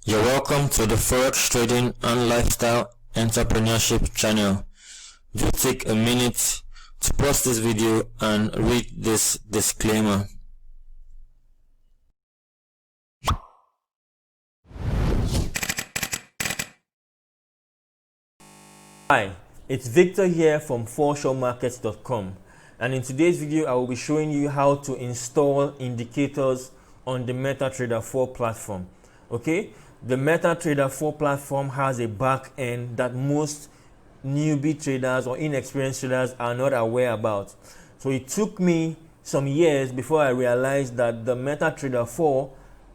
You're welcome to the Forex Trading and Lifestyle Entrepreneurship channel. Do take a minute to pause this video and read this disclaimer. Hi, it's Victor here from foreshowmarkets.com, and in today's video I will be showing you how to install indicators on the Metatrader4 platform. Okay, the Metatrader4 platform has a back end that most newbie traders or inexperienced traders are not aware about. So it took me some years before I realized that the Metatrader4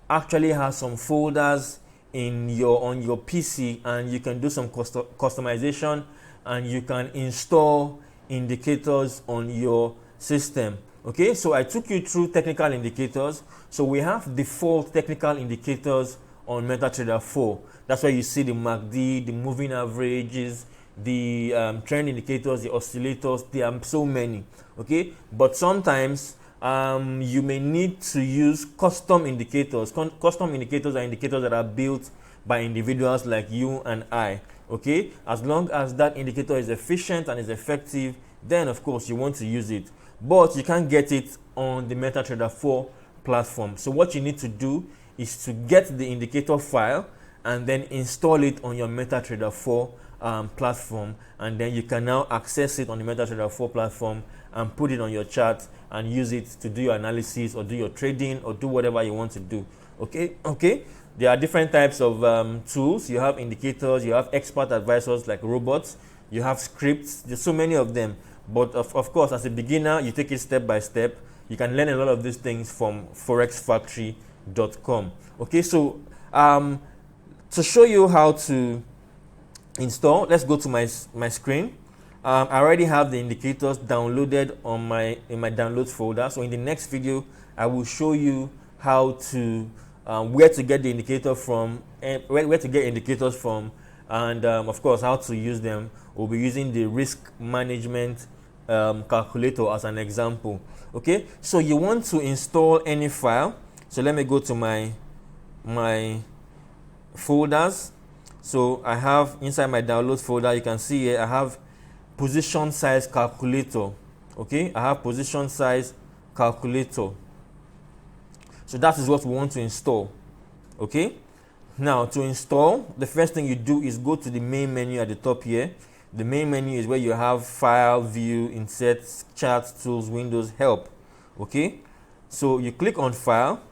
actually has some folders on your PC, and you can do some customization and you can install indicators on your system. Okay, so I took you through technical indicators. So we have default technical indicators on Metatrader4. That's why you see the MACD, the moving averages, the trend indicators, the oscillators. There are so many. Okay, but sometimes you may need to use custom indicators. Custom indicators are indicators that are built by individuals like you and I. Okay, as long as that indicator is efficient and is effective, then of course you want to use it. But you can't get it on the Metatrader4 platform. So what you need to do is to get the indicator file and then install it on your Metatrader4 platform, and then you can now access it on the Metatrader4 platform and put it on your chart and use it to do your analysis or do your trading or do whatever you want to do. Okay. There are different types of tools. You have indicators, you have expert advisors like robots, you have scripts. There's so many of them. But of course, as a beginner, you take it step by step. You can learn a lot of these things from forexfactory.com. Okay, so to show you how to install, let's go to my screen. I already have the indicators downloaded in my downloads folder. So in the next video, I will show you how to where to get the indicator from, and where to get indicators from, and of course how to use them. We'll be using the risk management calculator as an example. Okay, so you want to install any file. So let me go to my folders. So I have inside my downloads folder, you can see here I have position size calculator. Okay, I have position size calculator. So that is what we want to install. Okay, now to install, the first thing you do is go to the main menu at the top here. The main menu is where you have file, view, insert, charts, tools, windows, help. Okay, so you click on file.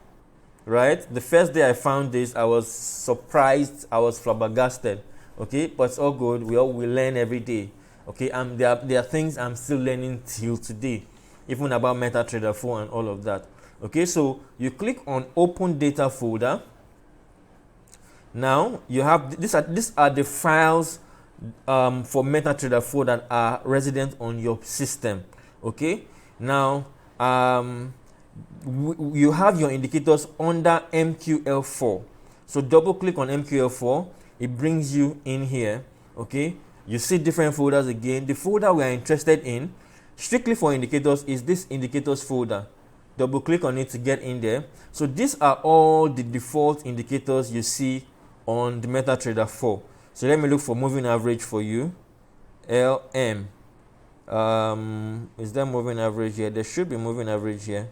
Right, the first day I found this, I was surprised, I was flabbergasted. Okay, but it's all good. We learn every day. Okay, there are things I'm still learning till today, even about Metatrader4 and all of that. Okay, so you click on open data folder. Now you have these are the files for Metatrader4 that are resident on your system. Okay, now you have your indicators under MQL4. So double click on MQL4, it brings you in here. Okay, you see different folders again. The folder we are interested in strictly for indicators is this indicators folder. Double click on it to get in there. So these are all the default indicators you see on the Metatrader4. So let me look for moving average for you. LM. Is there moving average here? There should be moving average here.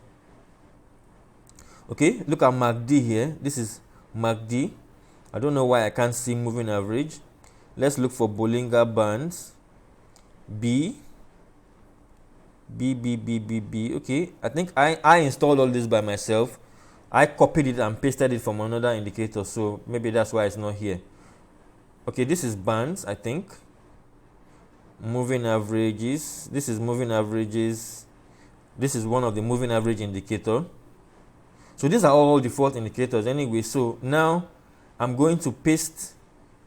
Okay, look at MACD here. This is MACD. I don't know why I can't see moving average. Let's look for Bollinger Bands. B. Okay, I think I installed all this by myself. I copied it and pasted it from another indicator, so maybe that's why it's not here. Okay, this is bands, I think. Moving averages. This is moving averages. This is one of the moving average indicator. So these are all default indicators anyway. So now I'm going to paste.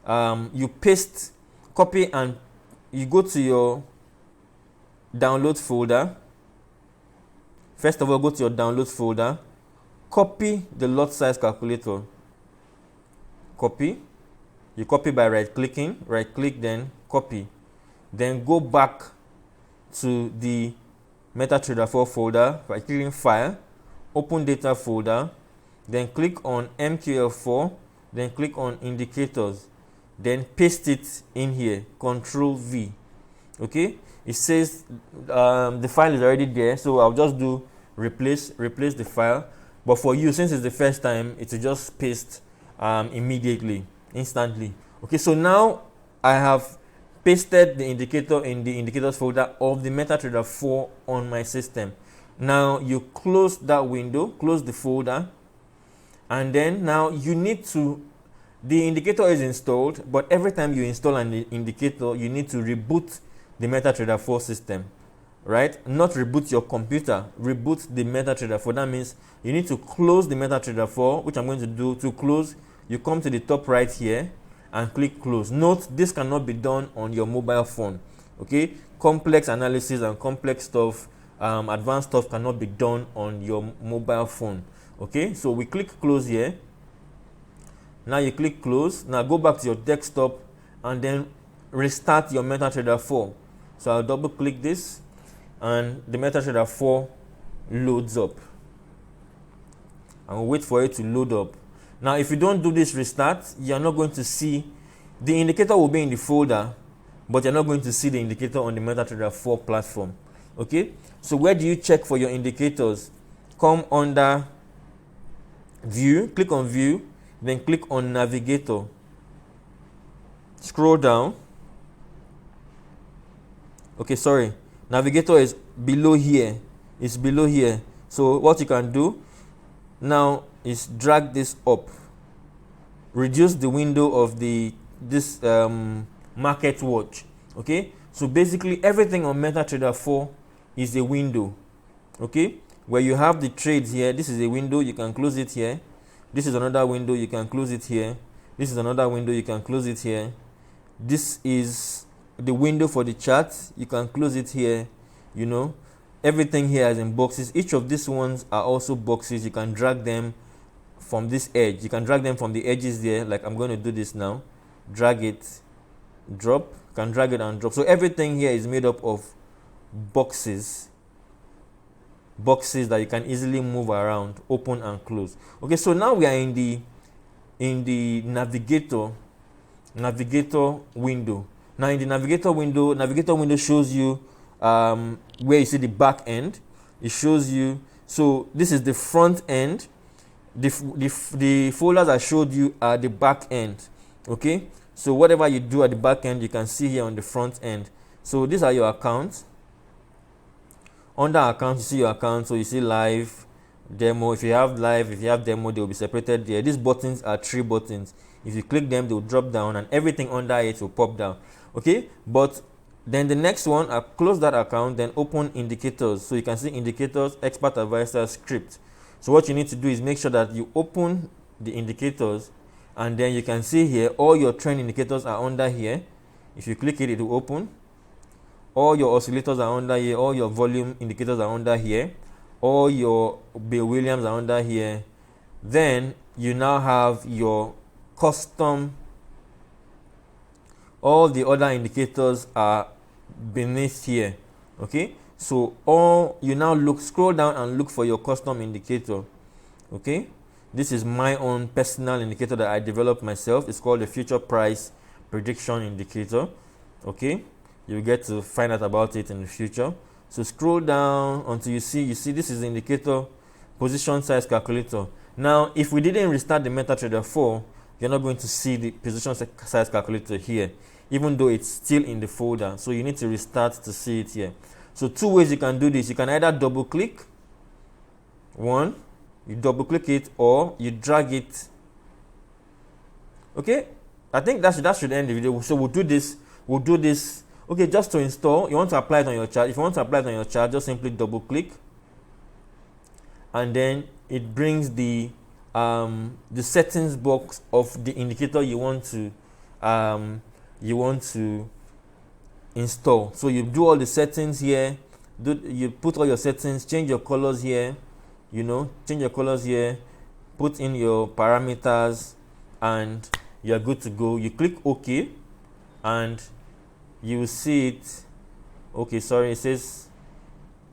You paste, copy, and you go to your downloads folder. First of all, go to your downloads folder, copy the lot size calculator. Copy. You copy by right clicking, right click, then copy. Then go back to the Metatrader4 folder by clicking file, open data folder, then click on MQL4, then click on indicators, then paste it in here, Control V. Okay, it says the file is already there, so I'll just do replace the file. But for you, since it's the first time, it will just paste immediately, instantly. Okay, so now I have pasted the indicator in the indicators folder of the MetaTrader 4 on my system. Now you close that window, close the folder, and then now you need to, the indicator is installed, but every time you install an indicator, you need to reboot the MetaTrader 4 system, right? Not reboot your computer, reboot the MetaTrader 4. That means you need to close the MetaTrader 4, which I'm going to do. To close, you come to the top right here and click close. Note, this cannot be done on your mobile phone. Okay, complex analysis and complex stuff, advanced stuff cannot be done on your mobile phone. Okay, so we click close here. Now you click close. Now go back to your desktop and then restart your MetaTrader 4. So I'll double click this and the MetaTrader 4 loads up. And we'll wait for it to load up. Now if you don't do this restart, you're not going to see, the indicator will be in the folder, but you're not going to see the indicator on the MetaTrader 4 platform. Okay, so where do you check for your indicators? Come under View, click on View, then click on Navigator. Scroll down. Okay, sorry, Navigator is below here. It's below here. So what you can do now is drag this up. Reduce the window of this market watch. Okay, so basically everything on MetaTrader 4 is a window. Okay, where you have the trades here. This is a window, you can close it here. This is another window, you can close it here. This is another window, you can close it here. This is the window for the chart, you can close it here. You know, everything here is in boxes. Each of these ones are also boxes. You can drag them from this edge. You can drag them from the edges there, like I'm going to do this now. Drag it, drop. You can drag it and drop. So everything here is made up of boxes that you can easily move around, open and close. Okay, so now we are in the navigator window. Now in the navigator window shows you where you see the back end. It shows you, so this is the front end. The folders I showed you are the back end. Okay, so whatever you do at the back end, you can see here on the front end. So these are your accounts. Under accounts, you see your account. So you see live, demo. If you have live, if you have demo, they will be separated there. These buttons are 3 buttons. If you click them, they will drop down and everything under it will pop down. Okay, but then the next one, I close that account, then open indicators. So you can see indicators, expert advisor, script. So what you need to do is make sure that you open the indicators, and then you can see here all your trend indicators are under here. If you click it, it will open. All your oscillators are under here. All your volume indicators are under here. All your Bill Williams are under here. Then you now have your custom. All the other indicators are beneath here. Okay, so all you now scroll down and look for your custom indicator. Okay, this is my own personal indicator that I developed myself. It's called the future price prediction indicator. Okay, you get to find out about it in the future. So scroll down until you see this is the indicator position size calculator. Now if we didn't restart the MetaTrader 4, you're not going to see the position size calculator here, even though it's still in the folder. So you need to restart to see it here. So 2 ways you can do this. You can either double click, one, you double click it, or you drag it. Okay, I think that should end the video. So we'll do this. Okay, just to install, you want to apply it on your chart. If you want to apply it on your chart, just simply double click, and then it brings the settings box of the indicator you want to install. So you do all the settings here. You put all your settings, change your colors here. Change your colors here. Put in your parameters, and you are good to go. You click OK, and you will see it. Okay, sorry, it says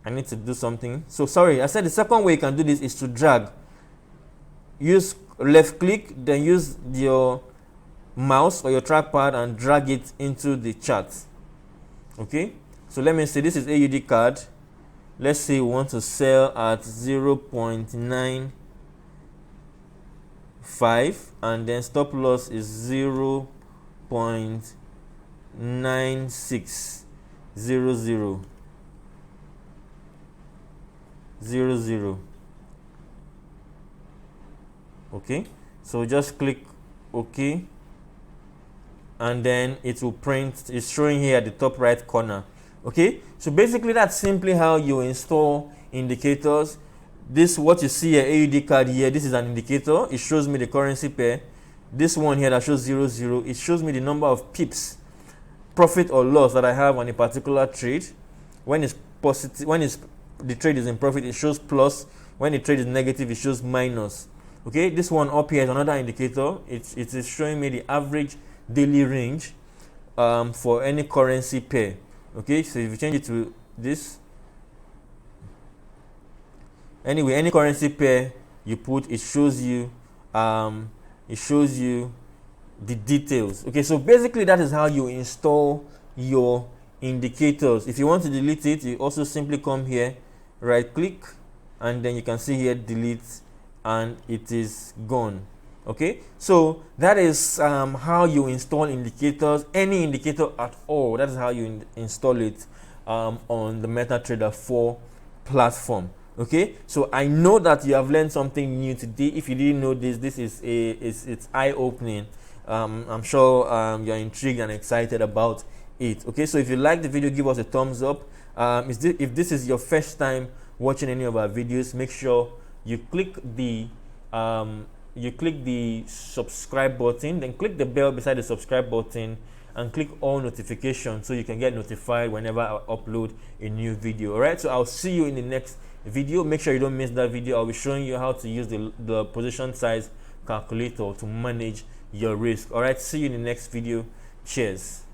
I need to do something. So sorry, I said the second way you can do this is to drag. Use left click, then use your mouse or your trackpad and drag it into the chart. Okay, so let me say this is AUD card. Let's say we want to sell at 0.95 and then stop loss is 0.9600. Okay, so just click OK, and then it will print. It's showing here at the top right corner. Okay, so basically that's simply how you install indicators. This, what you see here, AUD card here, this is an indicator. It shows me the currency pair. This one here that shows 00, it shows me the number of pips, profit or loss, that I have on a particular trade. When it's positive, the trade is in profit, it shows plus. When the trade is negative, it shows minus. Okay, this one up here is another indicator. It is showing me the average daily range for any currency pair. Okay, so if you change it to this, anyway, any currency pair you put, it shows you the details. Okay, so basically that is how you install your indicators. If you want to delete it, you also simply come here, right click, and then you can see here delete, and it is gone. Okay, so that is how you install indicators, any indicator at all. That is how you install it on the Metatrader4 platform. Okay, so I know that you have learned something new today. If you didn't know this is it's eye-opening. I'm sure you're intrigued and excited about it. Okay, so if you like the video, give us a thumbs up. If this is your first time watching any of our videos, make sure you click the subscribe button, then click the bell beside the subscribe button and click all notifications so you can get notified whenever I upload a new video. All right, so I'll see you in the next video. Make sure you don't miss that video. I'll be showing you how to use the position size calculator to manage your risk. All right, see you in the next video. Cheers.